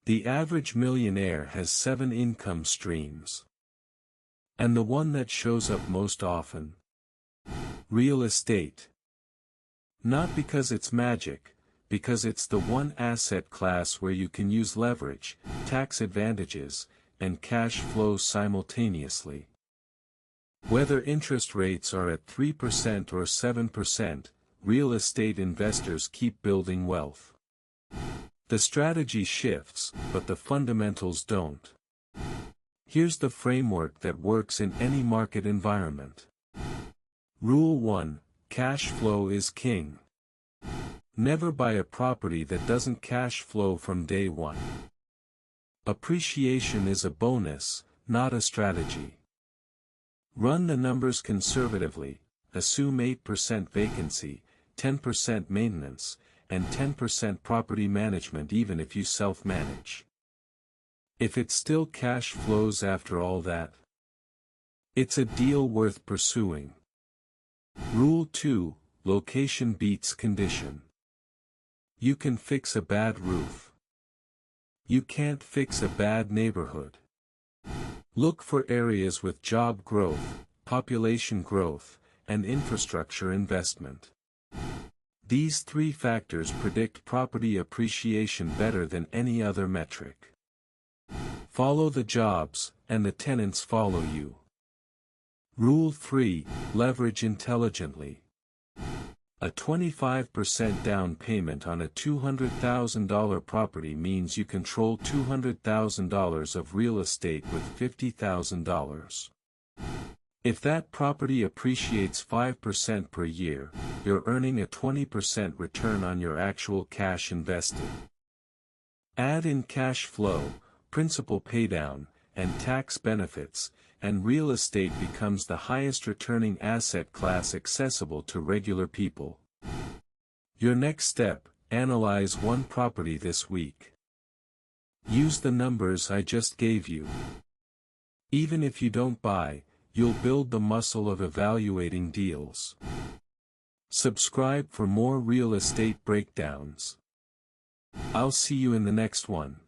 The average millionaire has 7 income streams. And the one that shows up most often? Real estate. Not because it's magic, because it's the one asset class where you can use leverage, tax advantages, and cash flow simultaneously. Whether interest rates are at 3% or 7%, real estate investors keep building wealth. The strategy shifts, but the fundamentals don't. Here's the framework that works in any market environment. Rule 1: Cash flow is king. Never buy a property that doesn't cash flow from day one. Appreciation is a bonus, not a strategy. Run the numbers conservatively, assume 8% vacancy, 10% maintenance, and 10% property management even if you self-manage. If it still cash flows after all that, it's a deal worth pursuing. Rule 2: Location beats condition. You can fix a bad roof. You can't fix a bad neighborhood. Look for areas with job growth, population growth, and infrastructure investment. These 3 factors predict property appreciation better than any other metric. Follow the jobs, and the tenants follow you. Rule 3: Leverage intelligently. A 25% down payment on a $200,000 property means you control $200,000 of real estate with $50,000. If that property appreciates 5% per year, you're earning a 20% return on your actual cash invested. Add in cash flow, principal paydown, and tax benefits, and real estate becomes the highest returning asset class accessible to regular people. Your next step: analyze one property this week. Use the numbers I just gave you. Even if you don't buy, you'll build the muscle of evaluating deals. Subscribe for more real estate breakdowns. I'll see you in the next one.